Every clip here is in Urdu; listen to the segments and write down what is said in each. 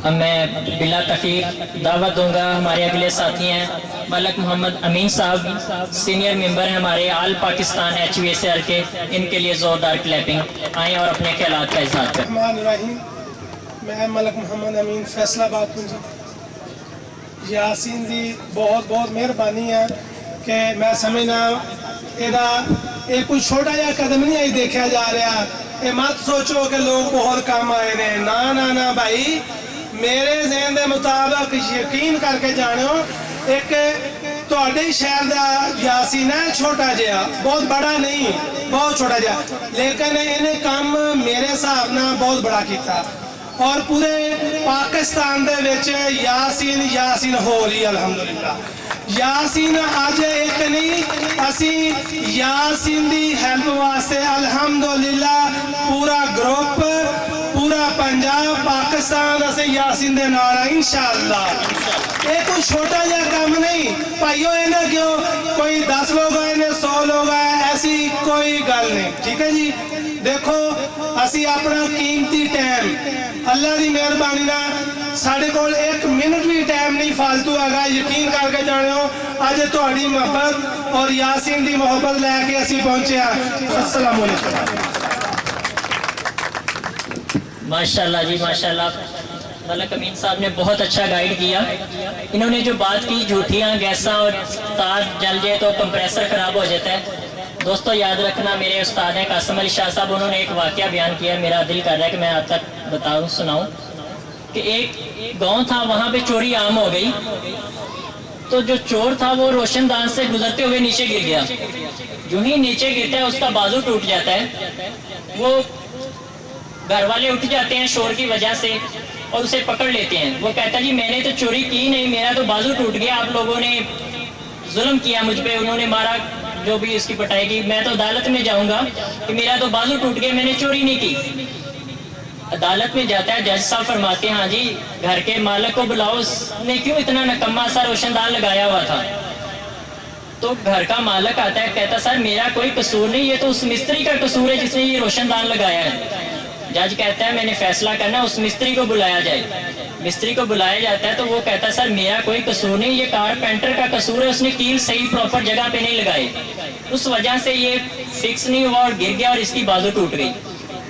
اب میں بلا تخیر دعوت دوں گا ہمارے اگلے ساتھی ہیں ملک محمد امین صاحب، سینئر ممبر ہیں ہمارے آل پاکستان HVSR کے، ان کے لیے زوردار کلیپنگ آئیں اور اپنے خیالات کا اظہار کریں۔ الرحمن الرحیم، میں ملک محمد امین فیصلہ آباد پنجی۔ یاسین دی بہت بہت مہربانی ہے کہ میں سمجھنا یہ کوئی چھوٹا جا قدم نہیں آئی دیکھا جا رہا، یہ مت سوچو کہ لوگ بہت کم آئے نے، نا بھائی، میرے ذہن دے مطابق یقین کر کے جانو، ایک تواڈے شہر دا یاسین ہے چھوٹا جہا، بہت بڑا نہیں، بہت چھوٹا جہا، لیکن انہیں کام میرے حساب نہ بہت بڑا کیتا، اور پورے پاکستان دے وچ یاسین ہو رہی الحمدللہ۔ یاسین آج ایک نہیں، اسی یاسین دی ہیلپ واسطے الحمدللہ پورا گروپ، پورا پنجاب پاکستان اسے یاسین دے نال انشاءاللہ۔ یہ کوئی چھوٹا جا کام نہیں بھائیو، انہیں کیوں کوئی 10 لوگ آئے نے 100 لوگ آئے، ایسی کوئی گل نہیں، ٹھیک ہے جی۔ دیکھو اسی اپنا قیمتی ٹائم اللہ دی مہربانی نہ ساڑھے کول 1 منٹ بھی ٹائم نہیں فالتو آگا، یقین کر کے جانے ہو آج تہاڈی محبت اور یاسین دی محبت لے کے اسی پہنچے ہیں۔ السلام علیکم۔ ماشاءاللہ جی ماشاءاللہ، ملک امین صاحب نے بہت اچھا گائیڈ کیا۔ انہوں نے جو بات کی جھوٹیاں گیساں اور تار جل جائے تو کمپریسر خراب ہو جاتا ہے، دوستو یاد رکھنا، میرے استاد ہیں قاسم علی شاہ صاحب، انہوں نے ایک واقعہ بیان کیا، میرا دل کر رہا ہے کہ میں آپ تک سناؤں کہ ایک گاؤں تھا، وہاں پہ چوری عام ہو گئی، تو جو چور تھا وہ روشن دان سے گزرتے ہوئے نیچے گر گیا، جو ہی نیچے گرتا ہے اس کا بازو ٹوٹ جاتا ہے، وہ گھر والے اٹھ جاتے ہیں شور کی وجہ سے اور اسے پکڑ لیتے ہیں۔ وہ کہتا جی میں نے تو چوری کی نہیں، میرا تو بازو ٹوٹ گیا، آپ لوگوں نے ظلم کیا مجھ پہ، انہوں نے مارا، جو بھی اس کی پٹائی کی، میں تو عدالت میں جاؤں گا کہ میرا تو بازو ٹوٹ گیا، میں نے چوری نہیں کی۔ عدالت میں جاتا ہے، جج صاحب فرماتے ہیں ہاں جی گھر کے مالک کو بلاؤ، اس نے کیوں اتنا نکما سا روشن دان لگایا ہوا تھا؟ تو گھر کا مالک آتا ہے، کہتا سر میرا کوئی قصور نہیں، یہ تو اس مستری کا قصور ہے جس نے یہ روشن دان لگایا ہے۔ جج کہتا ہے میں نے فیصلہ کرنا، اس مستری کو بلایا جائے۔ مستری کو بلایا جاتا ہے تو وہ کہتا ہے سر میرا کوئی قصور نہیں، یہ کارپینٹر کا قصور ہے، اس نے کیل صحیح پراپر جگہ پہ نہیں لگائے، اس وجہ سے یہ فکس نہیں ہوا اور گر گیا اور اس کی بازو ٹوٹ گئی۔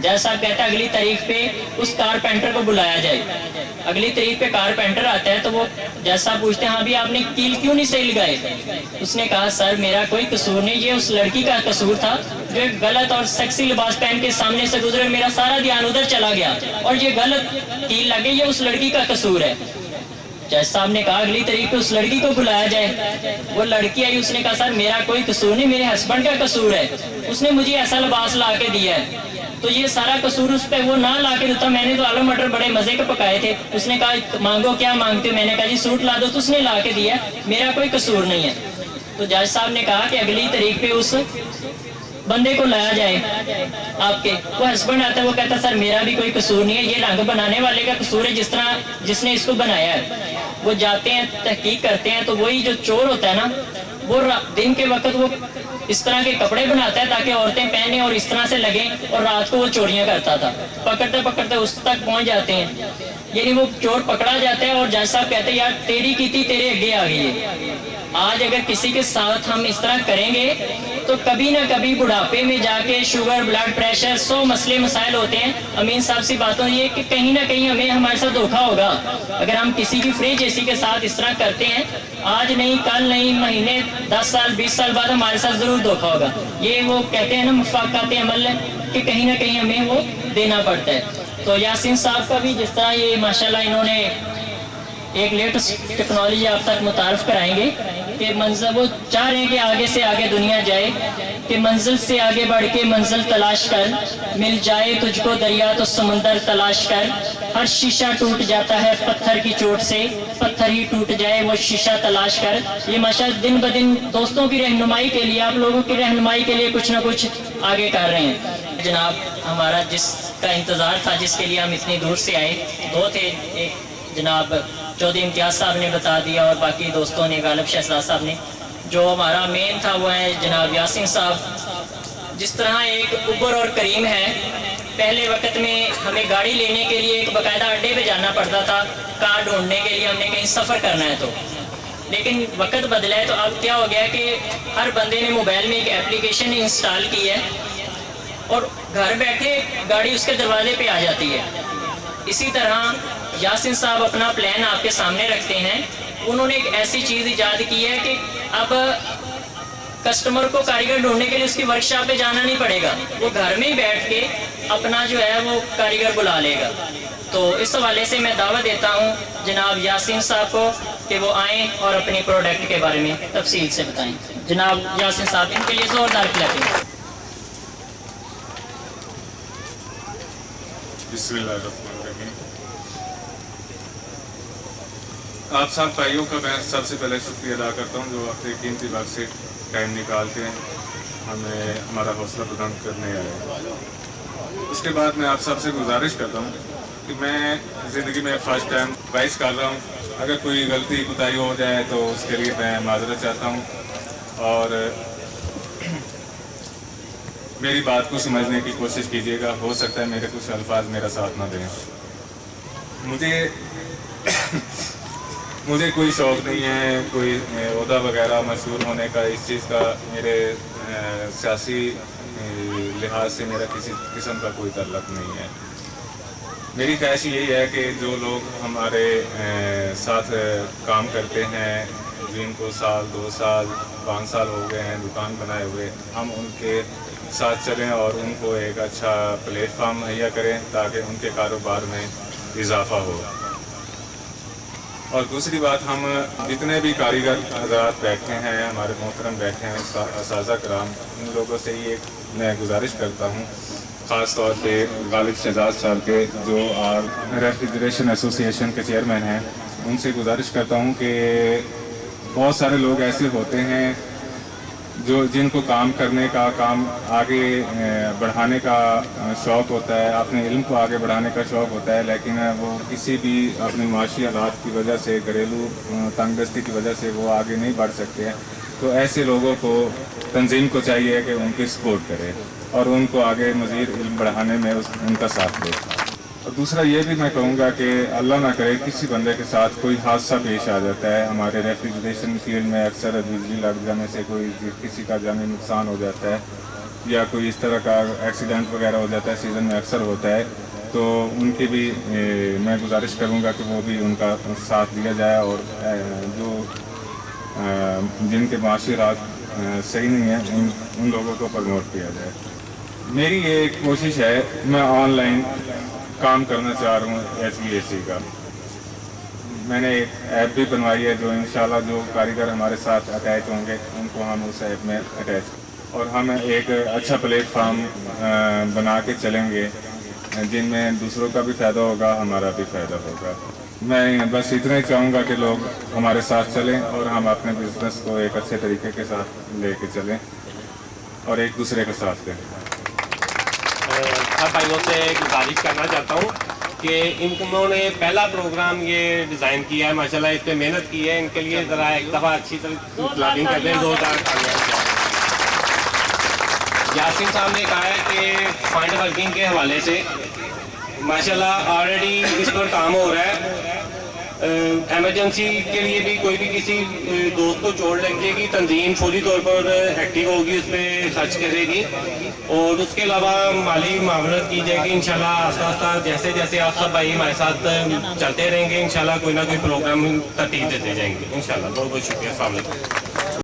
جج صاحب کہتا ہے اگلی تاریخ پہ اس کارپینٹر کو بلایا جائے۔ اگلی تاریخ پہ کارپینٹر آتا ہے تو وہ جج صاحب پوچھتے ہیں ہاں بھی آپ نے کیل کیوں نہیں صحیح لگائے؟ اس نے کہا سر میرا کوئی قصور نہیں، یہ اس لڑکی کا قصور تھا جو ایک غلط اور سیکسی لباس پہن کے سامنے سے گزرے، میرا سارا دھیان ادھر چلا گیا اور یہ غلط کیل لگے، یہ اس لڑکی کا قصور ہے۔ جج صاحب نے کہا اگلی تاریخ پہ اس لڑکی کو بلایا جائے۔ وہ لڑکی آئی، اس نے کہا سر میرا کوئی قصور نہیں، میرے ہسبینڈ کا قصور ہے، اس نے مجھے ایسا لباس لا کے دیا ہے، تو یہ سارا قصور اس پہ وہ نہ لا کے دیتا، میں نے تو آلو مٹر بڑے مزے کے پکائے تھے، اس نے کہا مانگو کیا مانگتے ہو، میں نے کہا جی سوٹ لا دو، تو اس نے لا کے دیا، میرا کوئی قصور نہیں ہے۔ تو جج صاحب نے کہا کہ اگلی تاریخ پہ اس بندے کو لایا جائے آپ کے، وہ ہسبینڈ آتا ہے، وہ کہتا سر میرا بھی کوئی قصور نہیں ہے، یہ رنگ بنانے والے کا قصور ہے جس نے اس کو بنایا ہے۔ وہ جاتے ہیں تحقیق کرتے ہیں تو وہی جو چور ہوتا ہے نا، وہ دن کے وقت وہ اس طرح کے کپڑے بناتا ہے تاکہ عورتیں پہنیں اور اس طرح سے لگیں، اور رات کو وہ چوریاں کرتا تھا۔ پکڑتے اس تک پہنچ جاتے ہیں، یعنی وہ چور پکڑا جاتا ہے اور جج صاحب کہتے ہیں یار تیری کی تھی تیرے اگے آ گئی ہے، آج اگر کسی کے ساتھ ہم اس طرح کریں گے تو کبھی نہ کبھی بڑھاپے میں جا کے شوگر، بلڈ پریشر، 100 مسئلے مسائل ہوتے ہیں۔ امین صاحب سے بات ہو رہی ہے کہ کہیں نہ کہیں ہمارے ساتھ دھوکا ہوگا، اگر ہم کسی کی فریج اے سی کے ساتھ اس طرح کرتے ہیں، آج نہیں کل نہیں مہینے 10 سال 20 سال بعد ہمارے ساتھ ضرور دھوکا ہوگا۔ یہ وہ کہتے ہیں نا مفاقات عمل ہے کہ کہیں نہ کہیں ہمیں وہ دینا پڑتا ہے۔ تو یاسین صاحب کا بھی جس طرح یہ ماشاءاللہ انہوں نے ایک لیٹسٹ ٹیکنالوجی آپ تک متعارف کرائیں گے کہ منزل وہ چاہ رہے ہیں کہ آگے سے آگے دنیا جائے، کہ منزل سے آگے بڑھ کے منزل تلاش کر، مل جائے تجھ کو دریا تو سمندر تلاش کر، ہر شیشہ ٹوٹ جاتا ہے پتھر کی چوٹ سے، پتھر ہی ٹوٹ جائے وہ شیشہ تلاش کر۔ یہ ماشاءاللہ دن بدن دوستوں کی رہنمائی کے لیے، آپ لوگوں کی رہنمائی کے لیے کچھ نہ کچھ آگے کر رہے ہیں۔ جناب ہمارا جس کا انتظار تھا، جس کے لیے ہم اتنی دور سے آئے، دو تھے، ایک جناب چودھری امتیاز صاحب نے بتا دیا اور باقی دوستوں نے، غالب شہزاد صاحب نے۔ جو ہمارا مین تھا وہ ہے جناب یاسین صاحب۔ جس طرح ایک اوبر اور کریم ہے، پہلے وقت میں ہمیں گاڑی لینے کے لیے ایک باقاعدہ اڈے پہ جانا پڑتا تھا کار ڈھونڈنے کے لیے، ہم نے کہیں سفر کرنا ہے تو. لیکن وقت بدلا ہے تو اب کیا ہو گیا کہ ہر بندے نے موبائل میں ایک اپلیکیشن انسٹال کی ہے اور گھر بیٹھے گاڑی اس کے دروازے پہ آ جاتی ہے. اسی طرح یاسین صاحب اپنا پلان آپ کے سامنے رکھتے ہیں. انہوں نے ایک ایسی چیز ایجاد کی ہے کہ اب کسٹمر کو کاریگر ڈھونڈنے کے لیے اس کی ورک شاپ پہ جانا نہیں پڑے گا، وہ گھر میں ہی بیٹھ کے اپنا جو ہے وہ کاریگر بلا لے گا. تو اس حوالے سے میں دعوت دیتا ہوں جناب یاسین صاحب کو کہ وہ آئیں اور اپنی پروڈکٹ کے بارے میں تفصیل سے بتائیں. جناب یاسین صاحب، ان کے لیے زوردار کلیپنگ. بسم اللہ الرحمن الرحیم. آپ سب بھائیوں کا میں سب سے پہلے شکریہ ادا کرتا ہوں جو اپنے قیمتی وقت سے ٹائم نکال کے ہمیں ہمارا حوصلہ بلند کرنے آئے. اس کے بعد میں آپ سب سے گزارش کرتا ہوں کہ میں زندگی میں فرسٹ ٹائم وائس کر رہا ہوں. اگر کوئی غلطی کوتاہی ہو جائے تو اس کے لیے میں معذرت چاہتا ہوں اور میری بات کو سمجھنے کی کوشش کیجیے گا. ہو سکتا ہے میرے کچھ الفاظ میرا ساتھ نہ دیں. مجھے کوئی شوق نہیں ہے کوئی عہدہ وغیرہ مشہور ہونے کا. اس چیز کا میرے سیاسی لحاظ سے میرا کسی قسم کا کوئی تعلق نہیں ہے. میری خواہش یہی ہے کہ جو لوگ ہمارے ساتھ کام کرتے ہیں جن کو 1 2 سال 5 سال ہو گئے ہیں دکان بنائے ہوئے، ہم ان کے ساتھ چلیں اور ان کو ایک اچھا پلیٹ فارم مہیا کریں تاکہ ان کے کاروبار میں اضافہ ہو. اور دوسری بات، ہم جتنے بھی کاریگر حضرات بیٹھے ہیں، ہمارے محترم بیٹھے ہیں، اساتذہ کرام، ان لوگوں سے یہ میں گزارش کرتا ہوں، خاص طور پہ غالب شہزاد صاحب کے جو ریفریجریشن ایسوسی ایشن کے چیئرمین ہیں، ان سے گزارش کرتا ہوں کہ بہت سارے لوگ ایسے ہوتے ہیں جن کو کام کرنے کا، کام آگے بڑھانے کا شوق ہوتا ہے، اپنے علم کو آگے بڑھانے کا شوق ہوتا ہے، لیکن وہ کسی بھی اپنی معاشی حالات کی وجہ سے، گھریلو تنگ دستی کی وجہ سے وہ آگے نہیں بڑھ سکتے ہیں. تو ایسے لوگوں کو تنظیم کو چاہیے کہ ان کی سپورٹ کرے اور ان کو آگے مزید علم بڑھانے میں ان کا ساتھ دے. اور دوسرا یہ بھی میں کہوں گا کہ اللہ نہ کرے کسی بندے کے ساتھ کوئی حادثہ پیش آ جاتا ہے. ہمارے ریفریجریشن فیلڈ میں اکثر بجلی لگ جانے سے کسی کا جانی نقصان ہو جاتا ہے یا کوئی اس طرح کا ایکسیڈنٹ وغیرہ ہو جاتا ہے، سیزن میں اکثر ہوتا ہے. تو ان کی بھی میں گزارش کروں گا کہ وہ بھی ان کا ساتھ دیا جائے اور جو جن کے معاشی حالات صحیح نہیں ہیں ان لوگوں کو پروموٹ کیا جائے. میری یہ کوشش ہے، میں آن لائن کام کرنا چاہ رہا ہوں HVAC کا. میں نے ایک ایپ بھی بنوائی ہے جو انشاءاللہ جو کاریگر ہمارے ساتھ اٹیچ ہوں گے ان کو ہم اس ایپ میں اٹیچ اور ہم ایک اچھا پلیٹ فارم بنا کے چلیں گے جن میں دوسروں کا بھی فائدہ ہوگا، ہمارا بھی فائدہ ہوگا. میں بس اتنا ہی چاہوں گا کہ لوگ ہمارے ساتھ چلیں اور ہم اپنے بزنس کو ایک اچھے طریقے کے ساتھ لے کے چلیں اور ایک دوسرے کا ساتھ دیں. ہر بھائیوں سے گزارش کرنا چاہتا ہوں کہ انہوں نے پہلا پروگرام یہ ڈیزائن کیا ہے، ماشاءاللہ اس پہ محنت کی ہے. ان کے لیے ذرا ایک دفعہ اچھی طرح پلاننگ کر دیں. 2000 یاسین صاحب نے کہا ہے کہ فنڈ ورکنگ کے حوالے سے ماشاءاللہ آلریڈی اس پر کام ہو رہا ہے. ایمرجنسی کے لیے بھی کوئی بھی کسی دوست کو چوٹ لگ جائے گی، تنظیم فوری طور پر ایکٹیو ہوگی، اس پہ خرچ کرے گی اور اس کے علاوہ مالی معاونت کی جائے گی. انشاءاللہ آہستہ آہستہ جیسے جیسے آپ سب بھائی ہمارے ساتھ چلتے رہیں گے انشاءاللہ کوئی نہ کوئی پروگرام ترتیب دیتے جائیں گے انشاءاللہ. بہت بہت شکریہ. السلام علیکم.